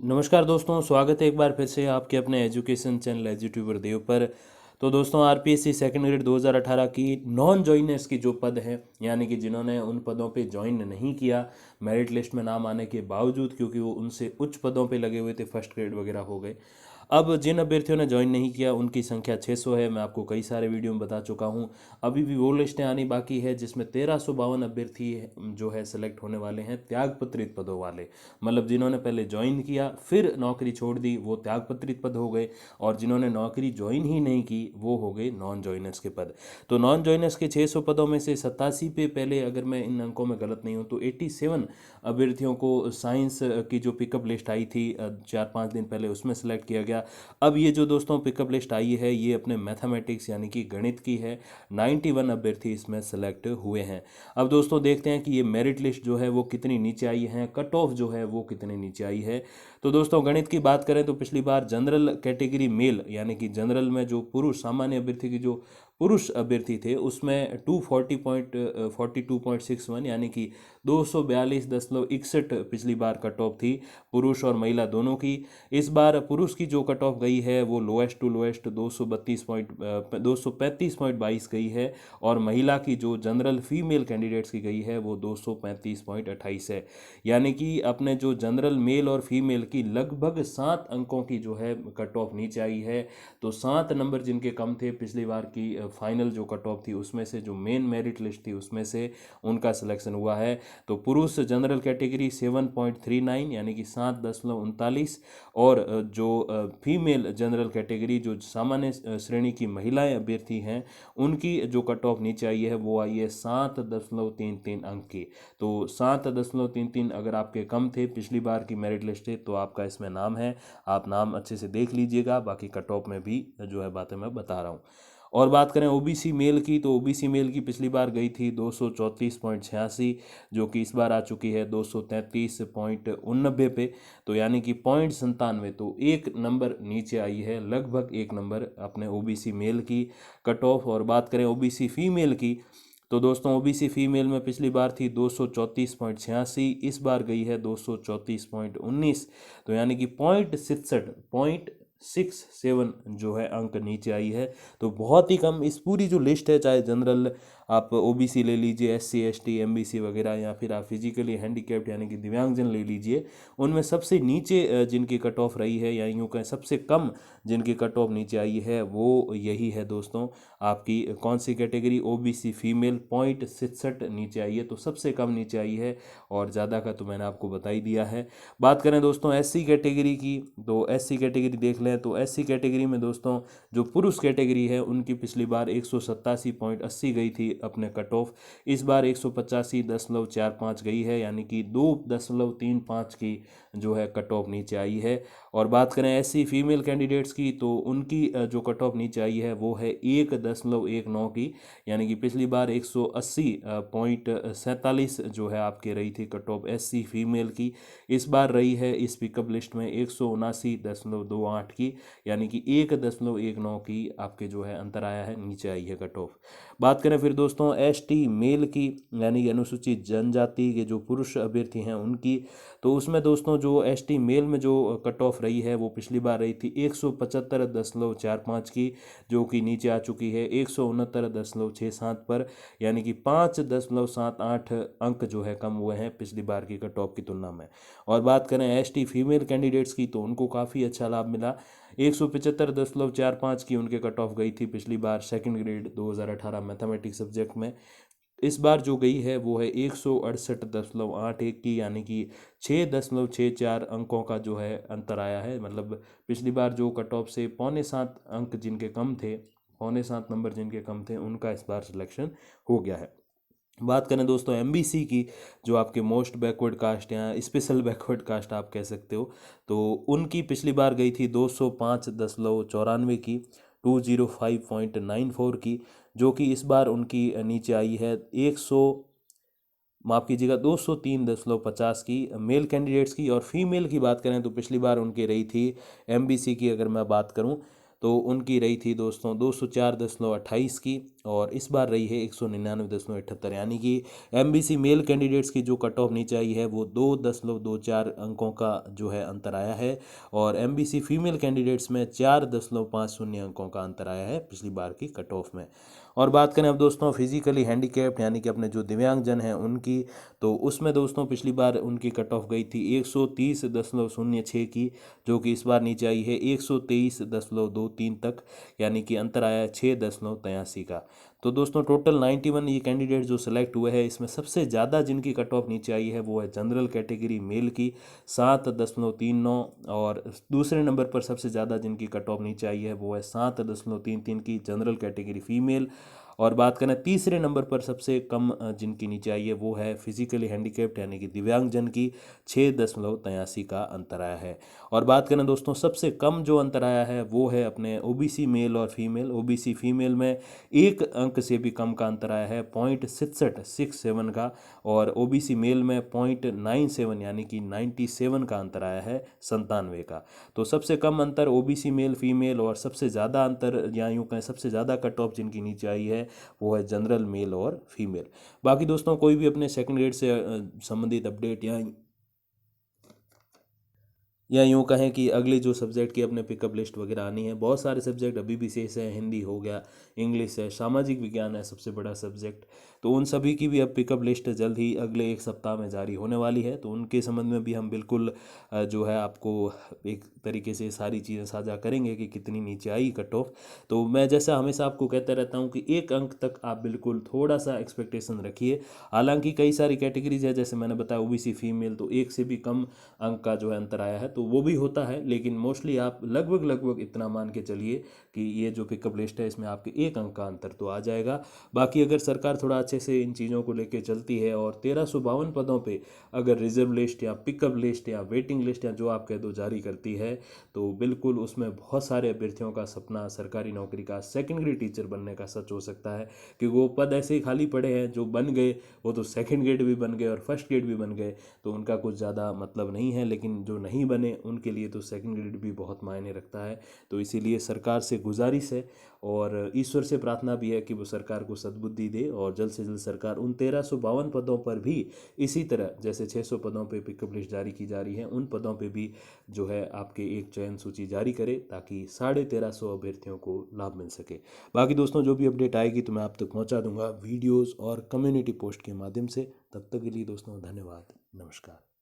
नमस्कार दोस्तों, स्वागत है एक बार फिर से आपके अपने एजुकेशन चैनल एजुट्यूबर देव पर। तो दोस्तों, आरपीएससी सेकंड ग्रेड 2018 की नॉन जॉइनर्स की जो पद हैं, यानी कि जिन्होंने उन पदों पे ज्वाइन नहीं किया मेरिट लिस्ट में नाम आने के बावजूद, क्योंकि वो उनसे उच्च पदों पे लगे हुए थे, फर्स्ट ग्रेड वगैरह हो गए। अब जिन अभ्यर्थियों ने ज्वाइन नहीं किया उनकी संख्या 600 है। मैं आपको कई सारे वीडियो में बता चुका हूँ। अभी भी वो लिस्टें आनी बाकी है जिसमें 1352 अभ्यर्थी जो है सेलेक्ट होने वाले हैं त्यागपत्रित पदों वाले। मतलब जिन्होंने पहले ज्वाइन किया फिर नौकरी छोड़ दी वो त्यागपत्रित पद हो गए, और जिन्होंने नौकरी ज्वाइन ही नहीं की वो हो गए नॉन ज्वाइनर्स के पद। तो नॉन ज्वाइनर्स के 600 पदों में से 87 पे, पहले अगर मैं इन अंकों में गलत नहीं हूँ तो 87 अभ्यर्थियों को साइंस की जो पिकअप लिस्ट आई थी 4-5 दिन पहले, उसमें सेलेक्ट किया गया। अब ये जो दोस्तों पिकअप लिस्ट आई है ये अपने मैथमेटिक्स यानी कि गणित की है। 91 अभ्यर्थी इसमें सेलेक्ट हुए हैं। अब दोस्तों देखते हैं कि ये मेरिट लिस्ट जो है वो कितनी नीचे आई है, कट ऑफ जो है वो कितनी नीचे आई है। तो दोस्तों गणित की बात करें तो पिछली बार जनरल कैटेगरी मेल यानी कि जनरल में जो पुरुष सामान्य अभ्यर्थी की जो पुरुष अभ्यर्थी थे उसमें 240.42.61 यानी कि 242.61 पिछली बार कट ऑफ थी, पुरुष और महिला दोनों की। इस बार पुरुष की जो कट ऑफ गई है वो लोएस्ट टू लोएस्ट 235.22 गई है, और महिला की जो जनरल फीमेल कैंडिडेट्स की गई है वो 235.28 है। यानी कि अपने जो जनरल मेल और फीमेल की लगभग 7 अंकों की जो है कट ऑफ नीचे आई है। तो 7 नंबर जिनके कम थे पिछली बार की फाइनल जो कट ऑफ थी उसमें से, जो मेन मेरिट लिस्ट थी उसमें से उनका सिलेक्शन हुआ है। तो पुरुष जनरल कैटेगरी 7.39 यानी कि 7.39, और जो फीमेल जनरल कैटेगरी जो सामान्य श्रेणी की महिलाएं अभ्यर्थी हैं उनकी जो कट ऑफ नीचे आई है वो आई है 7.33 अंक की। तो 7.33 अगर आपके कम थे पिछली बार की मेरिट लिस्ट है तो आपका इसमें नाम है। आप नाम अच्छे से देख लीजिएगा, बाकी कट ऑफ में भी जो है बातें मैं बता रहा हूँ। और बात करें ओबीसी मेल की, तो ओबीसी मेल की पिछली बार गई थी 234.86, जो कि इस बार आ चुकी है 233.89 पे। तो यानी कि 0.97, तो एक नंबर नीचे आई है, लगभग एक नंबर अपने ओबीसी मेल की कट ऑफ। और बात करें ओबीसी फीमेल की, तो दोस्तों ओबीसी फीमेल में पिछली बार थी 234.86, इस बार गई है 234.19। तो यानी कि 0.67 जो है अंक नीचे आई है। तो बहुत ही कम, इस पूरी जो लिस्ट है, चाहे जनरल आप ओबीसी ले लीजिए, एससी एसटी एमबीसी वगैरह, या फिर आप फिजिकली हैंडीकैप्ड यानी कि दिव्यांगजन ले लीजिए, उनमें सबसे नीचे जिनकी कट ऑफ रही है, या यूँ कहें सबसे कम जिनकी कट ऑफ नीचे आई है वो यही है दोस्तों। आपकी कौन सी कैटेगरी? ओबीसी फीमेल 0.67 नीचे आई है, तो सबसे कम नीचे आई है, और ज़्यादा का तो मैंने आपको बता ही दिया है। बात करें दोस्तों एससी कैटेगरी की, तो एससी कैटेगरी देख लें तो एससी कैटेगरी में दोस्तों जो पुरुष कैटेगरी है उनकी पिछली बार 187.80 गई थी अपने कट ऑफ, इस बार 185.45 गई है, यानी कि 2.35 की जो है कट ऑफ नीचे आई है। और बात करें एससी फीमेल कैंडिडेट्स की, तो उनकी जो कट ऑफ नीचे आई है वो है 1.19 की, यानी कि पिछली बार 180.47 जो है आपके रही थी कट ऑफ एससी फीमेल की, इस बार रही है इस पिकअप लिस्ट में 179.28 की, यानी कि 1.19 की आपके जो है अंतर आया है, नीचे आई है कट ऑफ। बात करें फिर दोस्तों एसटी मेल की, यानी कि अनुसूचित जनजाति के जो पुरुष अभ्यर्थी हैं उनकी, तो उसमें दोस्तों जो एसटी मेल में जो कट ऑफ रही है वो पिछली बार रही थी 175.45 की, जो कि नीचे आ चुकी है 169.67 पर, यानी कि 5.78 अंक जो है कम हुए हैं पिछली बार की कट ऑफ की तुलना में। और बात करें एसटी फीमेल कैंडिडेट्स की, तो उनको काफ़ी अच्छा लाभ मिला। 175.45 की उनके कट ऑफ गई थी पिछली बार सेकंड ग्रेड 2018 मैथमेटिक्स सब्जेक्ट में, इस बार जो गई है वो है 168.81 की, यानी कि 6.64 अंकों का जो है अंतर आया है। मतलब पिछली बार जो कट ऑफ से 0.75 अंक जिनके कम थे, 0.75 नंबर जिनके कम थे, उनका इस बार सिलेक्शन हो गया है। बात करें दोस्तों एमबीसी की, जो आपके मोस्ट बैकवर्ड कास्ट या स्पेशल बैकवर्ड कास्ट आप कह सकते हो, तो उनकी पिछली बार गई थी 205.94 की, 205.94 की, जो कि इस बार उनकी नीचे आई है 100, माफ़ कीजिएगा 203.50 की मेल कैंडिडेट्स की। और फीमेल की बात करें तो पिछली बार उनकी रही थी एमबीसी की, अगर मैं बात करूं तो उनकी रही थी दोस्तों 204.28 की, और इस बार रही है 199.78, यानी कि एमबीसी मेल कैंडिडेट्स की जो कट ऑफ नीचे आई है वो 2.24 अंकों का जो है अंतर आया है, और एमबीसी फीमेल कैंडिडेट्स में 4.50 अंकों का अंतर आया है पिछली बार की कट ऑफ में। और बात करें अब दोस्तों फिजिकली हैंडीकैप्ड यानी कि अपने जो दिव्यांगजन हैं उनकी, तो उसमें दोस्तों पिछली बार उनकी कट ऑफ गई थी 130.06 की, जो कि इस बार नीचे आई है 123.23 तक, यानी कि अंतर आया है 6.83 का। तो दोस्तों टोटल 91 ये कैंडिडेट जो सिलेक्ट हुए हैं, इसमें सबसे ज़्यादा जिनकी कट ऑफ नीचे आई है वो है जनरल कैटेगरी मेल की 7.39, और दूसरे नंबर पर सबसे ज़्यादा जिनकी कट ऑफ नीचे आई है वो है 7.33 की जनरल कैटेगरी फीमेल। और बात करें तीसरे नंबर पर सबसे कम जिनकी नीचे आई है वो है फिजिकली हैंडीकैप्ड यानी कि दिव्यांगजन की 6.83 का अंतर आया है। और बात करें दोस्तों सबसे कम जो अंतर आया है वो है अपने ओबीसी मेल और फीमेल। ओबीसी फीमेल में 1 अंक से भी कम का अंतर आया है 0.67 का, और ओबीसी मेल में 0.97 यानी कि 97 का अंतर आया है 97 का। तो सबसे कम अंतर ओबीसी मेल फीमेल, और सबसे ज़्यादा अंतर या यूँ कहें सबसे ज़्यादा कट ऑफ जिनकी नीचे आई है वो है जनरल मेल और फीमेल। बाकी दोस्तों कोई भी अपने सेकंड ग्रेड से संबंधित अपडेट या यूँ कहें कि अगले जो सब्जेक्ट की अपने पिकअप लिस्ट वगैरह आनी है, बहुत सारे सब्जेक्ट अभी भी शेष हैं, हिंदी हो गया, इंग्लिश है, सामाजिक विज्ञान है सबसे बड़ा सब्जेक्ट, तो उन सभी की भी अब पिकअप लिस्ट जल्द ही अगले एक सप्ताह में जारी होने वाली है। तो उनके संबंध में भी हम बिल्कुल जो है आपको एक तरीके से सारी चीज़ें साझा करेंगे कि कितनी नीचे आई कट ऑफ। तो मैं जैसा हमेशा आपको कहता रहता हूँ कि 1 अंक तक आप बिल्कुल थोड़ा सा एक्सपेक्टेशन रखिए। हालांकि कई सारी कैटेगरीज है, जैसे मैंने बताया ओबीसी फीमेल, तो 1 से भी कम अंक का जो है अंतर आया है, तो वो भी होता है, लेकिन मोस्टली आप लगभग लगभग इतना मान के चलिए कि ये जो पिकअप लिस्ट है इसमें आपके 1 अंक का अंतर तो आ जाएगा। बाकी अगर सरकार थोड़ा अच्छे से इन चीज़ों को लेकर चलती है और 1352 पदों पे अगर रिजर्व लिस्ट या पिकअप लिस्ट या वेटिंग लिस्ट या जो आप कह दो जारी करती है, तो बिल्कुल उसमें बहुत सारे अभ्यर्थियों का सपना सरकारी नौकरी का सेकेंड ग्रेड टीचर बनने का सच हो सकता है, कि वो पद ऐसे ही खाली पड़े हैं, जो बन गए वो तो सेकेंड ग्रेड भी बन गए और फर्स्ट ग्रेड भी बन गए, तो उनका कुछ ज़्यादा मतलब नहीं है, लेकिन जो नहीं बने उनके लिए तो सेकंड ग्रेड भी बहुत मायने रखता है। तो इसीलिए सरकार से गुजारिश है और ईश्वर से प्रार्थना भी है कि वो सरकार को सद्बुद्धि दे और जल्द से जल्द सरकार उन 1352 पदों पर भी इसी तरह जैसे 600 पदों पे पिकअप लिस्ट जारी की जा रही है, उन पदों पे भी जो है आपके एक चयन सूची जारी करे, ताकि 1350 अभ्यर्थियों को लाभ मिल सके। बाकी दोस्तों जो भी अपडेट आएगी तो मैं आप तक पहुंचा दूंगा वीडियोस और कम्युनिटी पोस्ट के माध्यम से। तब तक के लिए दोस्तों धन्यवाद, नमस्कार।